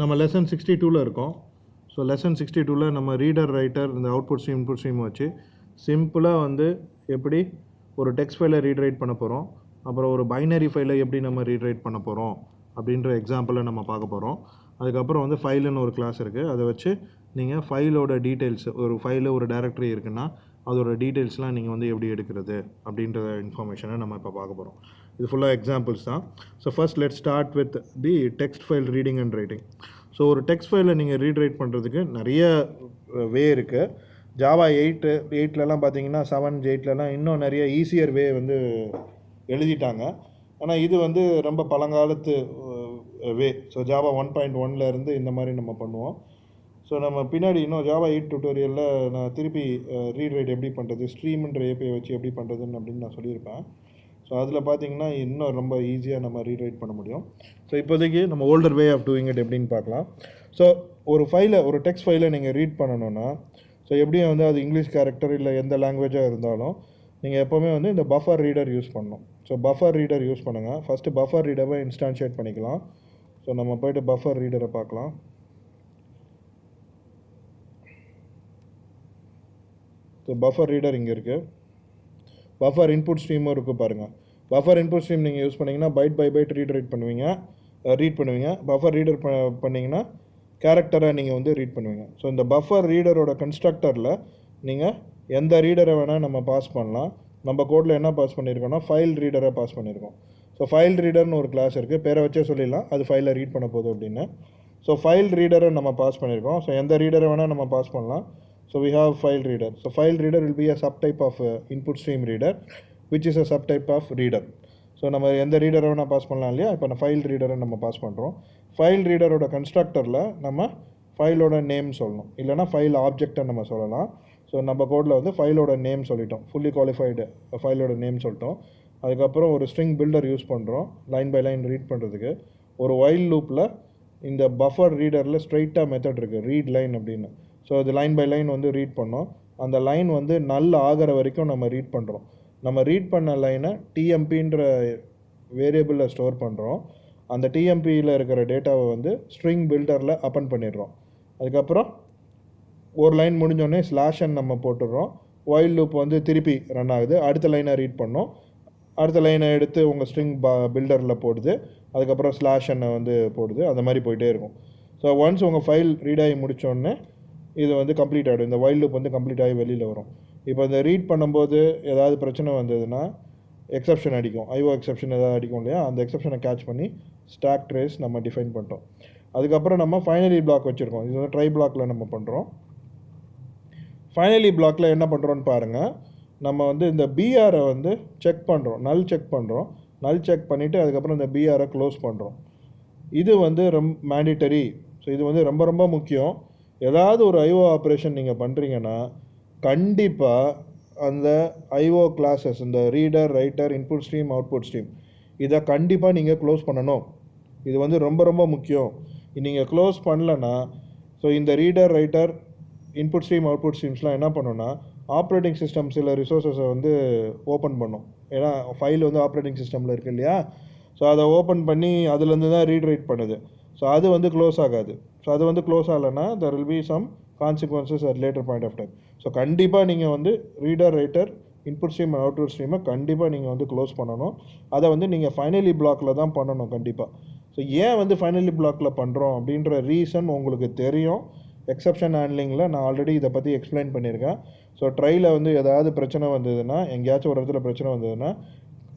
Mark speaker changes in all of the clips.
Speaker 1: நம்ம லெசன் 62ல் இருக்கோம். So lesson 62ல் நம்ம ரீடர் ரைட்டர் இந்த அவுட்புட் ஸ்ட்ரீம் இன்புட் ஸ்ட்ரீம் வச்சு சிம்பிளாக வந்து எப்படி ஒரு டெக்ஸ்ட் ஃபைலை ரீட் ரைட் பண்ண போகிறோம், அப்புறம் ஒரு பைனரி ஃபைலை எப்படி நம்ம ரீட் ரைட் பண்ண போகிறோம் அப்படின்ற எக்ஸாம்பிளை நம்ம பார்க்க போகிறோம். அதுக்கப்புறம் வந்து ஃபைலுன்னு ஒரு கிளாஸ் இருக்குது. அதை வச்சு நீங்கள் ஃபைலோட டீட்டெயில்ஸ், ஒரு ஃபைலு ஒரு டைரக்டரி இருக்குன்னா அதோட டீட்டெயில்ஸ்லாம் நீங்கள் வந்து எப்படி எடுக்கிறது அப்படின்ற இன்ஃபர்மேஷனை நம்ம இப்போ பார்க்க போகிறோம். இது ஃபுல்லாக எக்ஸாம்பிள்ஸ் தான். So first let start with the text file reading and writing. So ஒரு டெக்ஸ்ட் ஃபைலை நீங்கள் ரீட் ரைட் பண்ணுறதுக்கு நிறைய வே இருக்குது. ஜாவா 8லலாம் பார்த்தீங்கன்னா 7, 8லலாம் இன்னும் நிறைய ஈஸியர் வே வந்து எழுதிட்டாங்க. ஆனால் இது வந்து ரொம்ப பழங்காலத்து வே. ஸோ ஜாவா 1.1 இருந்து இந்த மாதிரி நம்ம பண்ணுவோம். ஸோ நம்ம பின்னாடி இன்னும் ஜாவா 8 டியூட்டோரியலில் நான் திருப்பி ரீட் ரைட் எப்படி பண்ணுறது, ஸ்ட்ரீம்ன்ற ஏபிஐ வச்சு எப்படி பண்ணுறதுன்னு அப்படின்னு நான் சொல்லியிருப்பேன். ஸோ அதில் பார்த்தீங்கன்னா இன்னும் ரொம்ப ஈஸியாக நம்ம ரீட் ரைட் பண்ண முடியும். ஸோ இப்போதைக்கு நம்ம older way of doing it எப்படின்னு பார்க்கலாம். ஸோ ஒரு ஃபைலை, ஒரு டெக்ஸ்ட் ஃபைலை நீங்கள் ரீட் பண்ணணுன்னா, ஸோ எப்படியும் வந்து அது இங்கிலீஷ் கேரக்டர் இல்லை எந்த லாங்குவேஜாக இருந்தாலும் நீங்கள் எப்போவுமே வந்து இந்த பஃபர் ரீடர் யூஸ் பண்ணணும். ஸோ பஃபர் ரீடர் யூஸ் பண்ணுங்கள். ஃபஸ்ட்டு பஃபர் ரீடரை இன்ஸ்டான்ஷியேட் பண்ணிக்கலாம். ஸோ நம்ம போய்ட்டு பஃபர் ரீடரை பார்க்கலாம். ஸோ பஃபர் ரீடர் இங்கே இருக்குது. பஃபர் இன்புட் ஸ்ட்ரீமும் இருக்குது பாருங்கள். பஃபர் இன்புட் ஸ்ட்ரீம் நீங்கள் யூஸ் பண்ணிங்கன்னா பைட் பை பைட் ரீட் பண்ணுவீங்க. பஃபர் ரீடர் பண்ணிங்கன்னா கேரக்டராக நீங்கள் வந்து ரீட் பண்ணுவீங்க. ஸோ இந்த பஃபர் ரீடரோட கன்ஸ்ட்ரக்டரில் நீங்கள் எந்த ரீடரை வேணால் நம்ம பாஸ் பண்ணலாம். நம்ம கோடில் என்ன பாஸ் பண்ணியிருக்கோம்னா ஃபைல் ரீடரை பாஸ் பண்ணியிருக்கோம். ஸோ ஃபைல் ரீடர்னு ஒரு கிளாஸ் இருக்குது, பேரை வச்சே சொல்லிடலாம் அது ஃபைலை ரீட் பண்ண போகுது அப்படின்னு. ஸோ ஃபைல் ரீடரை நம்ம பாஸ் பண்ணியிருக்கோம். ஸோ எந்த ரீடரை வேணால் நம்ம பாஸ் பண்ணலாம். So we have file reader. So file reader will be a subtype of input stream reader, which is a subtype of reader. So நம்ம எந்த ரீடரை வேணால் பாஸ் பண்ணலாம் இல்லையா. இப்போ நான் ஃபைல் ரீடரை நம்ம பாஸ் பண்ணுறோம். ஃபைல் ரீடரோட கன்ஸ்ட்ரக்டரில் நம்ம ஃபைலோட நேம் சொல்லணும், இல்லைனா ஃபைல் ஆப்ஜெக்டை நம்ம சொல்லலாம். ஸோ நம்ம கோடில் வந்து ஃபைலோட நேம் சொல்லிட்டோம், ஃபுல்லி குவாலிஃபைடு ஃபைலோட நேம் சொல்லிட்டோம். அதுக்கப்புறம் ஒரு ஸ்ட்ரிங் பில்டர் யூஸ் பண்ணுறோம் லைன் பை லைன் ரீட் பண்ணுறதுக்கு. ஒரு வைல் லூப்பில் இந்த பஃபர் ரீடரில் ஸ்ட்ரைட்டாக மெத்தட் இருக்குது, ரீட் லைன் அப்படின்னு. ஸோ அது லைன் பை லைன் வந்து ரீட் பண்ணோம். அந்த லைன் வந்து நல் ஆகிற வரைக்கும் நம்ம ரீட் பண்ணுறோம். நம்ம ரீட் பண்ண லைனை டிஎம்பின்ற வேரியபிளில் ஸ்டோர் பண்ணுறோம். அந்த டிஎம்பியில் இருக்கிற டேட்டாவை வந்து ஸ்ட்ரிங் பில்டரில் அப்பன் பண்ணிடுறோம். அதுக்கப்புறம் ஒரு லைன் முடிஞ்சோடனே ஸ்லாஷன் நம்ம போட்டுடுறோம். வைல் லூப் வந்து திருப்பி ரன் ஆகுது. அடுத்த லைனை ரீட் பண்ணோம். அடுத்த லைனை எடுத்து உங்கள் ஸ்ட்ரிங் பில்டரில் போடுது. அதுக்கப்புறம் ஸ்லாஷனை வந்து போடுது. அந்த மாதிரி போயிட்டே இருக்கும். ஸோ ஒன்ஸ் உங்கள் ஃபைல் ரீட் ஆகி முடித்தோடனே இது வந்து கம்ப்ளீட் ஆகிடும். இந்த வைல் லூப் வந்து கம்ப்ளீட் ஆகி வெளியில் வரும். இப்போ இந்த ரீட் பண்ணும்போது ஏதாவது பிரச்சனை வந்ததுன்னா எக்ஸப்ஷன் அடிக்கும், ஐஓ எக்ஸப்ஷன் ஏதாவது அடிக்கும் இல்லையா. அந்த எக்ஸப்ஷனை கேட்ச் பண்ணி ஸ்டாக் ட்ரேஸ் நம்ம டிஃபைன் பண்ணிட்டோம். அதுக்கப்புறம் நம்ம ஃபைனலி பிளாக் வச்சுருக்கோம். இது வந்து ட்ரை பிளாக்கில் நம்ம பண்ணுறோம். ஃபைனலி பிளாக்கில் என்ன பண்ணுறோன்னு பாருங்கள். நம்ம வந்து இந்த பிஆரை வந்து செக் பண்ணுறோம், நல் செக் பண்ணுறோம். நல் செக் பண்ணிவிட்டு அதுக்கப்புறம் இந்த பிஆரை க்ளோஸ் பண்ணுறோம். இது வந்து மேண்டிட்டரி. ஸோ இது வந்து ரொம்ப ரொம்ப முக்கியம். ஏதாவது ஒரு ஐஓ ஆப்ரேஷன் நீங்கள் பண்ணுறீங்கன்னா கண்டிப்பாக அந்த ஐஓ கிளாஸஸ், இந்த reader, writer, input stream, output stream, இதை கண்டிப்பாக நீங்கள் க்ளோஸ் பண்ணணும். இது வந்து ரொம்ப ரொம்ப முக்கியம். நீங்கள் க்ளோஸ் பண்ணலன்னா ஸோ இந்த reader, writer, input stream, output ஸ்ட்ரீம்ஸ்லாம் என்ன பண்ணோன்னா ஆப்ரேட்டிங் சிஸ்டம் சில ரிசோர்ஸஸை வந்து ஓப்பன் பண்ணும். ஏன்னா ஃபைல் வந்து ஆப்ரேட்டிங் சிஸ்டமில் இருக்குது இல்லையா. ஸோ அதை ஓப்பன் பண்ணி அதுலேருந்து தான் ரீட் ரைட் பண்ணுது. ஸோ அது வந்து க்ளோஸ் ஆகாது. ஸோ அது வந்து க்ளோஸ் ஆகலைன்னா there will be some consequences at later point of time. So கண்டிப்பாக நீங்கள் வந்து reader, writer, input stream, output ஸ்ட்ரீமை கண்டிப்பாக நீங்கள் வந்து க்ளோஸ் பண்ணணும். அதை வந்து நீங்கள் ஃபைனலி பிளாக்கில் தான் பண்ணணும் கண்டிப்பாக. ஸோ ஏன் வந்து ஃபைனலி பிளாக்கில் பண்ணுறோம் அப்படின்ற ரீசன் உங்களுக்கு தெரியும். எக்ஸப்ஷன் ஹேண்ட்லிங்கில் நான் ஆல்ரெடி இதை பற்றி எக்ஸ்பிளைன் பண்ணியிருக்கேன். ஸோ ட்ரையில் வந்து ஏதாவது பிரச்சனை வந்ததுன்னா, எங்கேயாச்சும் ஒரு இடத்துல பிரச்சனை வந்ததுன்னா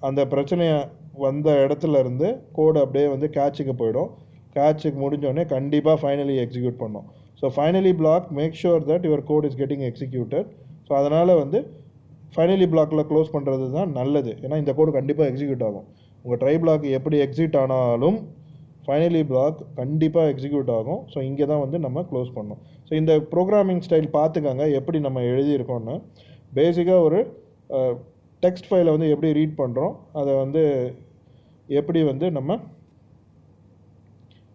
Speaker 1: அந்த பிரச்சனையை வந்த இடத்துல இருந்து கோடு அப்படியே வந்து கேட்சுக்கு போயிடும். கேட்சுக்கு முடிஞ்சோடனே கண்டிப்பாக ஃபைனலி எக்ஸிக்யூட் பண்ணோம். So finally block make sure that your code is getting executed. So அதனால் வந்து ஃபைனலி பிளாக்கில் க்ளோஸ் பண்ணுறது தான் நல்லது. ஏன்னா இந்த கோடு கண்டிப்பாக எக்ஸிக்யூட் ஆகும். உங்கள் ட்ரை பிளாக் எப்படி எக்ஸிட் ஆனாலும் ஃபைனலி பிளாக் கண்டிப்பாக எக்ஸிக்யூட் ஆகும். ஸோ இங்கே தான் வந்து நம்ம க்ளோஸ் பண்ணோம். ஸோ இந்த ப்ரோக்ராமிங் ஸ்டைல் பார்த்துக்கங்க எப்படி நம்ம எழுதியிருக்கோன்னு. பேசிக்காக ஒரு டெக்ஸ்ட் ஃபைலை வந்து எப்படி ரீட் பண்ணுறோம், அதை வந்து எப்படி வந்து நம்ம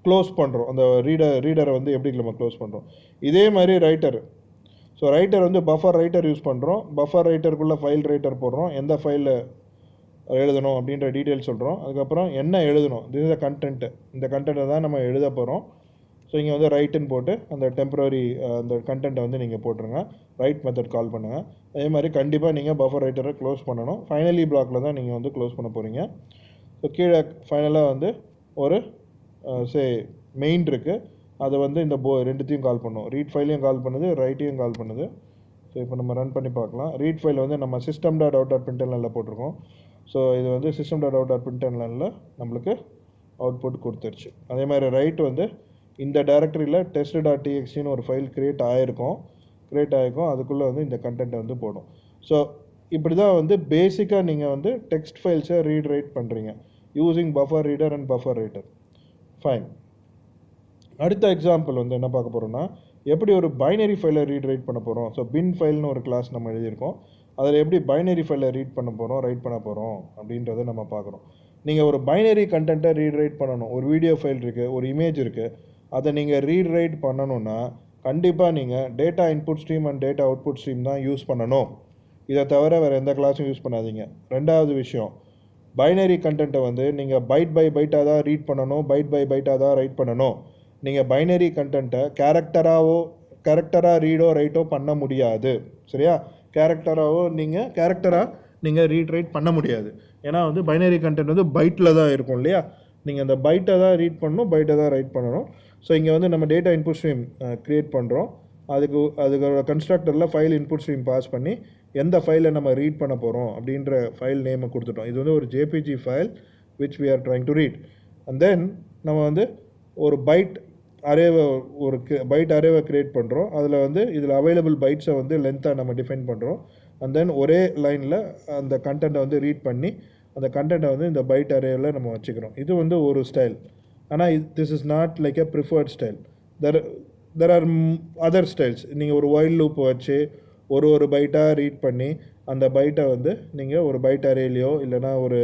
Speaker 1: க்ளோஸ் பண்ணுறோம், அந்த ரீடரை வந்து எப்படி நம்ம க்ளோஸ் பண்ணுறோம். இதே மாதிரி ரைட்டர். ஸோ ரைட்டர் வந்து பஃபர் ரைட்டர் யூஸ் பண்ணுறோம். பஃபர் ரைட்டருக்குள்ளே ஃபைல் ரைட்டர் போடுறோம். எந்த ஃபைலில் எழுதணும் அப்படின்ற டீட்டெயில்ஸ் சொல்கிறோம். அதுக்கப்புறம் என்ன எழுதணும், திஸ் இஸ் த கண்டென்ட்டு. இந்த கண்டென்ட்டை தான் நம்ம எழுத போகிறோம். ஸோ இங்கே வந்து ரைட்டுன்னு போட்டு அந்த டெம்பரரி அந்த கண்டென்ட்டை வந்து நீங்கள் போட்டுருங்க. ரைட் மெத்தட் கால் பண்ணுங்கள். அதே மாதிரி கண்டிப்பாக நீங்கள் பஃபர் ரைட்டரை க்ளோஸ் பண்ணணும். ஃபைனலி பிளாக்கில் தான் நீங்கள் வந்து க்ளோஸ் பண்ண போகிறீங்க. ஸோ கீழே ஃபைனலாக வந்து ஒரு மெயின் இருக்குது. அதை வந்து இந்த ரெண்டுத்தையும் கால் பண்ணும். ரீட் ஃபைலையும் கால் பண்ணுது, ரைட்டையும் கால் பண்ணுது. ஸோ இப்போ நம்ம ரன் பண்ணி பார்க்கலாம். ரீட் ஃபைல் வந்து நம்ம system.out.printlnல போட்டிருக்கோம். ஸோ இது வந்து system.out.printlnல நம்மளுக்கு அவுட்புட் கொடுத்துருச்சு. அதே மாதிரி ரைட் வந்து இந்த டைரக்டரியில் test.txtன்னு ஒரு ஃபைல் க்ரியேட் ஆகிருக்கும். அதுக்குள்ளே வந்து இந்த கண்டென்ட்டை வந்து போடும். ஸோ இப்படி தான் வந்து பேசிக்காக நீங்கள் வந்து டெக்ஸ்ட் ஃபைல்ஸை ரீட் ரைட் பண்ணுறீங்க using buffer reader and buffer writer. Fine. அடுத்த எக்ஸாம்பிள் வந்து என்ன பார்க்க போகிறோம்னா, எப்படி ஒரு பைனரி ஃபைலை ரீட் ரைட் பண்ண போகிறோம். ஸோ பின் ஃபைல்னு ஒரு கிளாஸ் நம்ம எழுதியிருக்கோம். அதில் எப்படி பைனரி ஃபைலை ரீட் பண்ண போகிறோம், ரைட் பண்ண போகிறோம் அப்படின்றத நம்ம பார்க்குறோம். நீங்கள் ஒரு பைனரி கண்டென்ட்டை ரீட் ரைட் பண்ணணும். ஒரு வீடியோ ஃபைல் இருக்குது, ஒரு இமேஜ் இருக்குது, அதை நீங்கள் ரீட் ரைட் பண்ணணுன்னா கண்டிப்பாக நீங்கள் data input stream and data output stream தான் யூஸ் பண்ணணும். இதை தவிர வேறு எந்த கிளாஸும் யூஸ் பண்ணாதீங்க. ரெண்டாவது விஷயம், பைனரி கண்டென்ட்டை வந்து நீங்கள் பைட் பை பைட்டாக தான் ரீட் பண்ணணும், பைட் பை பைட்டாக தான் ரைட் பண்ணணும். நீங்கள் பைனரி கண்டென்ட்டை கேரக்டராக ரீடோ ரைட்டோ பண்ண முடியாது. சரியா? கேரக்டராக நீங்கள் ரீட் ரைட் பண்ண முடியாது. ஏன்னா வந்து பைனரி கண்டென்ட் வந்து பைட்டில் தான் இருக்கும் இல்லையா? நீங்கள் அந்த பைட்டை தான் ரீட் பண்ணணும், பைட்டை தான் ரைட் பண்ணணும். ஸோ இங்கே வந்து நம்ம டேட்டா இன்புட் ஸ்ட்ரீம் க்ரியேட் பண்ணுறோம். அதுக்கோட கன்ஸ்ட்ரக்டரில் ஃபைல் இன்புட் ஸ்ட்ரீம் பாஸ் பண்ணி எந்த ஃபைலை நம்ம ரீட் பண்ண போகிறோம் அப்படின்ற ஃபைல் நேமை கொடுத்துட்டோம். இது வந்து ஒரு JPG file which we are trying to read. and then நம்ம வந்து ஒரு பைட் அரேவை க்ரியேட் பண்ணுறோம். அதில் வந்து இதில் அவைலபிள் பைட்ஸை வந்து லென்த்தாக நம்ம டிஃபைன் பண்ணுறோம். அண்ட் தென் ஒரே லைனில் அந்த கண்டென்ட்டை வந்து ரீட் பண்ணி அந்த கண்டென்ட்டை வந்து இந்த பைட் அரேவில் நம்ம வச்சுக்கிறோம். இது வந்து ஒரு ஸ்டைல். ஆனால் this is not like a preferred style. There are other styles. நீங்கள் ஒரு ஒயில் லூப் வச்சு ஒரு பைட்டாக ரீட் பண்ணி அந்த பைட்டை வந்து நீங்கள் ஒரு பைட் அரேலையோ இல்லைனா ஒரு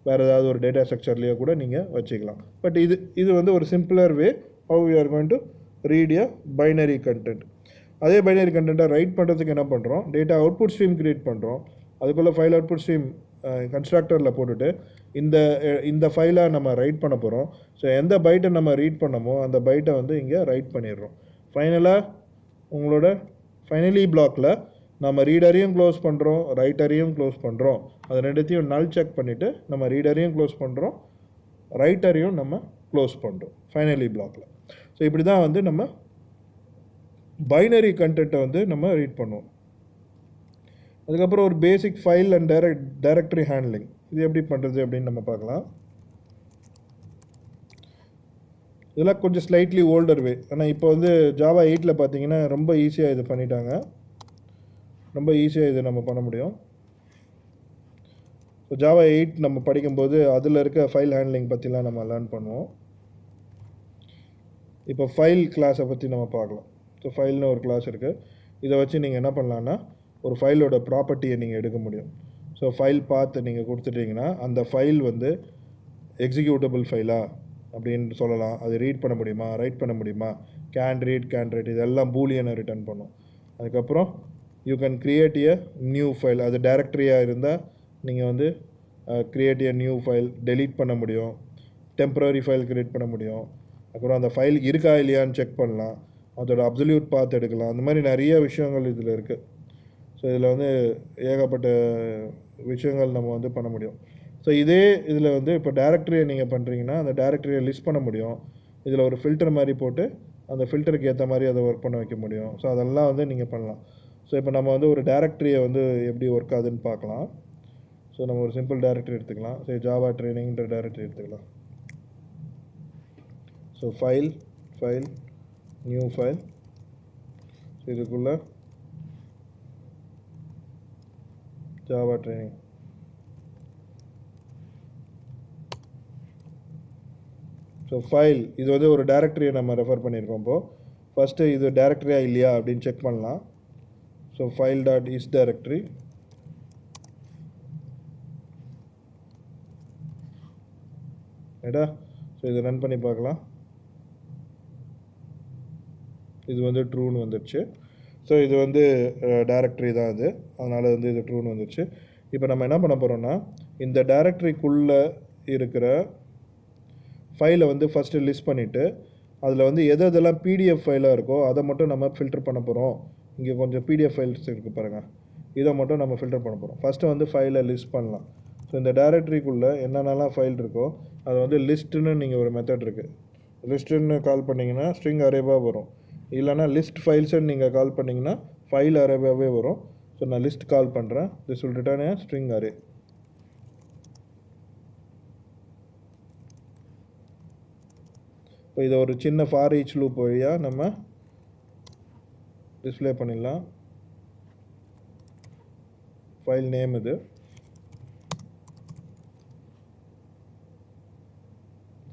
Speaker 1: வேறு ஏதாவது ஒரு டேட்டா ஸ்ட்ரக்சர்லேயோ கூட நீங்கள் வச்சுக்கலாம். பட் இது வந்து ஒரு simpler way how we are going to read a binary content. அதே பைனரி கண்டென்ட்டை ரைட் பண்ணுறதுக்கு என்ன பண்ணுறோம், டேட்டா அவுட்புட் ஸ்ட்ரீம் க்ரியேட் பண்ணுறோம். அதுக்குள்ளே ஃபைல் அவுட்புட் ஸ்ட்ரீம் கன்ஸ்ட்ரக்டரில் போட்டுட்டு இந்த ஃபைலை நம்ம ரைட் பண்ண போகிறோம். ஸோ எந்த பைட்டை நம்ம ரீட் பண்ணமோ அந்த பைட்டை வந்து இங்கே ரைட் பண்ணிடுறோம். ஃபைனலாக உங்களோட ஃபைனலி பிளாக்கில் நம்ம ரீடரையும் க்ளோஸ் பண்ணுறோம், ரைட்டரையும் க்ளோஸ் பண்ணுறோம். அது ரெண்டுத்தையும் நல் செக் பண்ணிவிட்டு நம்ம ரீடரையும் க்ளோஸ் பண்ணுறோம், ரைட்டரையும் நம்ம க்ளோஸ் பண்ணுறோம் ஃபைனலி பிளாக்கில். ஸோ இப்படி தான் வந்து நம்ம பைனரி கண்டென்ட்டை வந்து நம்ம ரீட் பண்ணுவோம். அதுக்கப்புறம் ஒரு பேசிக் ஃபைல் அண்ட் டைரக்டரி ஹேண்ட்லிங், இது எப்படி பண்ணுறது அப்படின்னு நம்ம பார்க்கலாம். இதெல்லாம் கொஞ்சம் ஸ்லைட்லி ஓல்டர் வே. ஆனால் இப்போ வந்து ஜாவா 8 பார்த்தீங்கன்னா ரொம்ப ஈஸியாக இது பண்ணிட்டாங்க. ரொம்ப ஈஸியாக இது நம்ம பண்ண முடியும். ஸோ ஜாவா 8 நம்ம படிக்கும்போது அதில் இருக்க ஃபைல் ஹேண்ட்லிங் பற்றிலாம் நம்ம லேர்ன் பண்ணுவோம். இப்போ ஃபைல் கிளாஸை பற்றி நம்ம பார்க்கலாம். ஸோ ஃபைல்னு ஒரு கிளாஸ் இருக்குது. இதை வச்சு நீங்கள் என்ன பண்ணலான்னா ஒரு ஃபைலோட ப்ராப்பர்ட்டியை நீங்கள் எடுக்க முடியும். ஸோ ஃபைல் பாத்து நீங்கள் கொடுத்துட்டிங்கன்னா அந்த ஃபைல் வந்து எக்ஸிக்யூட்டபிள் ஃபைலா அப்படின்னு சொல்லலாம். அது ரீட் பண்ண முடியுமா, ரைட் பண்ண முடியுமா, கேன் ரைட் இதெல்லாம் பூலியனை ரிட்டர்ன் பண்ணும். அதுக்கப்புறம் you can create a new file. அது டைரக்டரியாக இருந்தால் நீங்கள் வந்து create a new file delete பண்ண முடியும், டெம்பரரி ஃபைல் கிரியேட் பண்ண முடியும். அப்புறம் அந்த ஃபைல் இருக்கா இல்லையான்னு செக் பண்ணலாம், அதோட அப்சல்யூட் பாத் எடுக்கலாம். அந்த மாதிரி நிறைய விஷயங்கள் இதில் இருக்குது. ஸோ இதில் வந்து ஏகப்பட்ட விஷயங்கள் நம்ம வந்து பண்ண முடியும். ஸோ இதில் வந்து இப்போ டைரக்டரியை நீங்கள் பண்ணுறீங்கன்னா அந்த டைரக்டரியை லிஸ்ட் பண்ண முடியும். இதில் ஒரு ஃபில்டர் மாதிரி போட்டு அந்த ஃபில்டருக்கு ஏற்ற மாதிரி அதை ஒர்க் பண்ண வைக்க முடியும். ஸோ அதெல்லாம் வந்து நீங்கள் பண்ணலாம். ஸோ இப்போ நம்ம வந்து ஒரு டைரக்டரியை வந்து எப்படி ஒர்க் ஆகுதுன்னு பார்க்கலாம். ஸோ நம்ம ஒரு சிம்பிள் டைரக்டரி எடுத்துக்கலாம். ஸோ ஜாவா ட்ரைனிங்ன்ற டைரக்டரி எடுத்துக்கலாம். So file new file. So இதுக்குள்ளே ஜாவா ட்ரைனிங். ஸோ ஃபைல் இது வந்து ஒரு டைரக்டரியை நம்ம ரெஃபர் பண்ணியிருக்கோம். இப்போது ஃபஸ்ட்டு இது டைரக்டரியாக இல்லையா அப்படின்னு செக் பண்ணலாம். So file dot is directory. ரைட்டா? ஸோ இது ரன் பண்ணி பார்க்கலாம். இது வந்து ட்ரூன்னு வந்துடுச்சு. ஸோ இது வந்து டைரக்டரி தான் அது, அதனால் வந்து இது ட்ரூன்னு வந்துடுச்சு. இப்போ நம்ம என்ன பண்ண போகிறோம்னா இந்த டைரக்டரிக்குள்ளே இருக்கிற ஃபைலை வந்து ஃபஸ்ட்டு லிஸ்ட் பண்ணிவிட்டு அதில் வந்து எதெல்லாம் பிடிஎஃப் ஃபைலாக இருக்கோ அதை மட்டும் நம்ம ஃபில்டர் பண்ண போகிறோம். இங்கே கொஞ்சம் பிடிஎஃப் ஃபைல்ஸ் இருக்குது பாருங்கள், இதை மட்டும் நம்ம ஃபில்டர் பண்ண போகிறோம். ஃபஸ்ட்டு வந்து ஃபைலை லிஸ்ட் பண்ணலாம். ஸோ இந்த டைரக்டரிக்குள்ளே என்னென்னலாம் ஃபைல் இருக்கோ அது வந்து லிஸ்ட்டுன்னு நீங்கள் ஒரு மெத்தட் இருக்குது. லிஸ்ட்டுன்னு கால் பண்ணிங்கன்னா ஸ்ட்ரிங் அரேவாக வரும். இல்லைனா லிஸ்ட் ஃபைல்ஸுன்னு நீங்கள் கால் பண்ணிங்கன்னா ஃபைல் அரேவாகவே வரும். ஸோ நான் லிஸ்ட் கால் பண்ணுறேன். This will return A string array. இப்போ இதை ஒரு சின்ன ஃபார் ஈச் லூப் வழியாக நம்ம டிஸ்பிளே பண்ணிடலாம். ஃபைல் நேம் இது.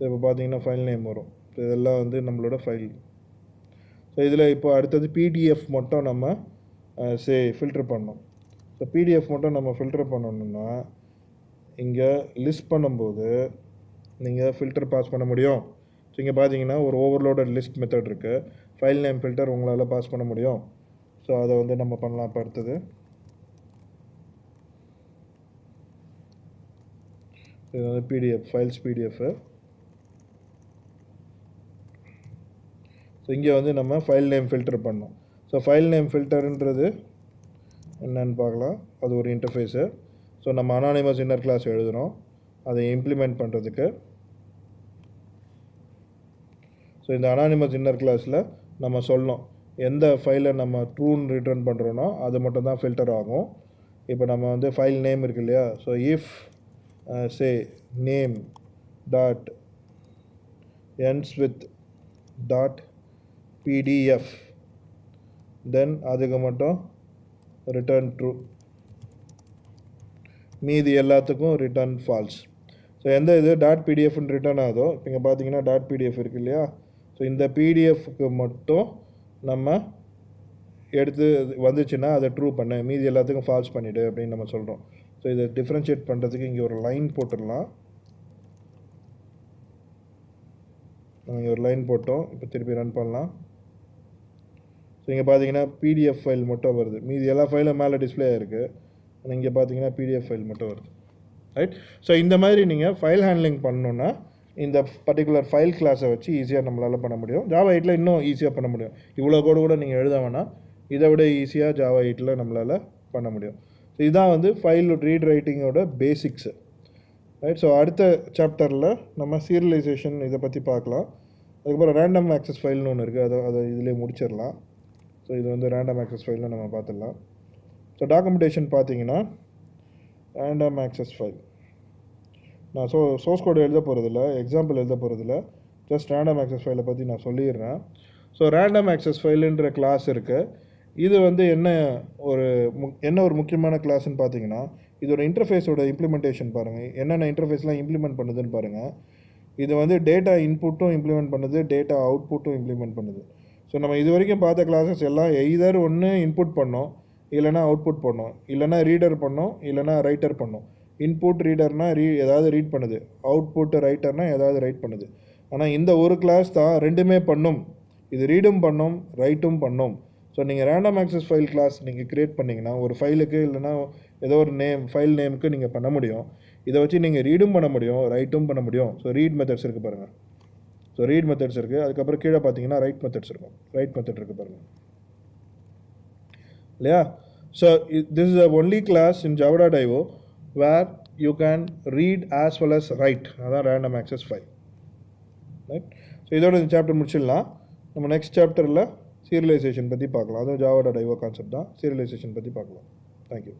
Speaker 1: இப்போ பார்த்தீங்கன்னா ஃபைல் நேம் வரும். ஸோ இதெல்லாம் வந்து நம்மளோட ஃபைல். ஸோ இதில் இப்போ அடுத்தது பிடிஎஃப் மட்டும் நம்ம ஃபில்டர் பண்ணோம். ஸோ பிடிஎஃப் மட்டும் நம்ம ஃபில்டர் பண்ணணும்னா இங்கே லிஸ்ட் பண்ணும்போது நீங்கள் ஃபில்டர் பாஸ் பண்ண முடியும். ஸோ இங்கே பார்த்தீங்கன்னா ஒரு ஓவர்லோடட் லிஸ்ட் மெத்தட் இருக்குது. ஃபைல் நேம் ஃபில்டர் உங்களால் பாஸ் பண்ண முடியும். ஸோ அதை வந்து நம்ம பண்ணலாம். இப்போ அடுத்தது இது வந்து பிடிஎஃப் ஃபைல்ஸ் பிடிஎஃப். ஸோ இங்கே வந்து நம்ம ஃபைல் நேம் ஃபில்டர் பண்ணோம். ஸோ ஃபைல் நேம் ஃபில்டருன்றது என்னன்னு பார்க்கலாம். அது ஒரு இன்டர்ஃபேஸு. ஸோ நம்ம அனானிமஸ் இன்னர் கிளாஸ் எழுதுகிறோம் அதை இம்ப்ளிமெண்ட் பண்ணுறதுக்கு. ஸோ இந்த அனானிமஸ் இன்னர் கிளாஸில் நம்ம சொல்லணும் எந்த ஃபைலை நம்ம ட்ரூன்னு ரிட்டர்ன் பண்ணுறோன்னா அது மட்டும் தான் ஃபில்டர் ஆகும். இப்போ நம்ம வந்து ஃபைல் நேம் இருக்கு இல்லையா. So if say name dot ends with dot PDF then அதுக்கு மட்டும் ரிட்டர்ன் ட்ரூ, மீதி எல்லாத்துக்கும் ரிட்டர்ன் ஃபால்ஸ். ஸோ எந்த இது டாட் பிடிஎஃப்னு ரிட்டர்ன் ஆகுதோ, இப்போ இங்கே பார்த்தீங்கன்னா டாட் பிடிஎஃப் இருக்குது இல்லையா. ஸோ இந்த பிடிஎஃப்க்கு மட்டும் நம்ம எடுத்து வந்துச்சுன்னா அதை ட்ரூ பண்ண, மீதி எல்லாத்துக்கும் ஃபால்ஸ் பண்ணிவிடு அப்படின்னு நம்ம சொல்கிறோம். ஸோ இதை டிஃப்ரென்ஷியேட் பண்ணுறதுக்கு இங்கே ஒரு லைன் போட்டுடலாம். நம்ம இங்கே ஒரு லைன் போட்டோம். இப்போ திருப்பி ரன் பண்ணலாம். ஸோ இங்கே பார்த்தீங்கன்னா பிடிஎஃப் ஃபைல் மட்டும் வருது, மீதி எல்லா ஃபைலும் மேலே டிஸ்பிளே ஆகிருக்கு. ஆனால் இங்கே பார்த்தீங்கன்னா பிடிஎஃப் ஃபைல் மட்டும் வருது. ரைட். ஸோ இந்த மாதிரி நீங்கள் ஃபைல் ஹேண்ட்லிங் பண்ணணுன்னா இந்த பர்டிகுலர் ஃபைல் கிளாஸை வச்சு ஈஸியாக நம்மளால் பண்ண முடியும். ஜாவா 8ல் இன்னும் ஈஸியாக பண்ண முடியும். இவ்வளோ கோடு கூட நீங்கள் எழுத வேணாம், இதை விட ஈஸியாக ஜாவா 8ல் நம்மளால் பண்ண முடியும். ஸோ இதுதான் வந்து ஃபைல் ரீட் ரைட்டிங்கோட பேசிக்ஸு. ரைட். ஸோ அடுத்த சாப்டரில் நம்ம சீரியலைசேஷன் இதை பற்றி பார்க்கலாம். அதுக்கப்புறம் ரேண்டம் ஆக்சஸ் ஃபைல்னு ஒன்று இருக்குது, அதை இதிலே முடிச்சிடலாம். ஸோ இது வந்து ரேண்டம் ஆக்சஸ் ஃபைல்னு நம்ம பார்த்துடலாம். ஸோ டாக்குமெண்டேஷன் பார்த்தீங்கன்னா ரேண்டம் ஆக்சஸ் ஃபைல் நான் சோர்ஸ் கோடு எழுத போகிறதில்ல, எக்ஸாம்பிள் எழுத போகிறதில்ல, ஜஸ்ட் ரேண்டம் ஆக்சஸ் ஃபைலை பற்றி நான் சொல்லிடுறேன். ஸோ ரேண்டம் ஆக்சஸ் ஃபைலுன்ற கிளாஸ் இருக்குது. இது வந்து என்ன ஒரு முக்கியமான கிளாஸ்ன்னு பார்த்தீங்கன்னா இதோட இன்டர்ஃபேஸோட இம்ப்ளிமெண்டேஷன் பாருங்கள், என்னென்ன இன்டர்ஃபேஸ்லாம் இம்ப்ளிமெண்ட் பண்ணுதுன்னு பாருங்கள். இது வந்து டேட்டா இன்புட்டும் இம்ப்ளிமெண்ட் பண்ணுது, டேட்டா அவுட்புட்டும் இம்ப்ளிமெண்ட் பண்ணுது. ஸோ நம்ம இது வரைக்கும் பார்த்த கிளாஸஸ் எல்லாம் எய்தர் ஒன்று இன்புட் பண்ணோம், இல்லைனா அவுட்புட் பண்ணோம், இல்லைனா ரீடர் பண்ணோம், இல்லைனா ரைட்டர் பண்ணோம். இன்புட் ரீடர்னால் ஏதாவது ரீட் பண்ணுது, அவுட்புட் ரைட்டர்னால் ஏதாவது ரைட் பண்ணுது. ஆனால் இந்த ஒரு கிளாஸ் தான் ரெண்டுமே பண்ணும், இது ரீடும் பண்ணும் ரைட்டும் பண்ணும். ஸோ நீங்கள் ரேண்டம் ஆக்சஸ் ஃபைல் கிளாஸ் நீங்கள் க்ரியேட் பண்ணிங்கன்னா ஒரு ஃபைலுக்கு இல்லைனா ஏதோ ஒரு ஃபைல் நேமுக்கு நீங்கள் பண்ண முடியும். இதை வச்சு நீங்கள் ரீடும் பண்ண முடியும், ரைட்டும் பண்ண முடியும். ஸோ ரீட் மெத்தட்ஸ் இருக்குது பாருங்கள். ஸோ ரீட் மெத்தட்ஸ் இருக்குது. அதுக்கப்புறம் கீழே பார்த்தீங்கன்னா ரைட் மெத்தட்ஸ் இருக்கும், ரைட் மெத்தட் இருக்குது பாருங்கள் இல்லையா. So this is only class in java.io where you can read as well as write. அதான் random access file. Right. So இதோட இந்த சாப்டர் முடிச்சிடலாம். நம்ம நெக்ஸ்ட் சாப்டரில் சீரியலைசேஷன் பற்றி பார்க்கலாம். அதுவும் java.io கான்செப்ட் தான், சீரியலைசேஷன் பற்றி பார்க்கலாம். தேங்க்யூ.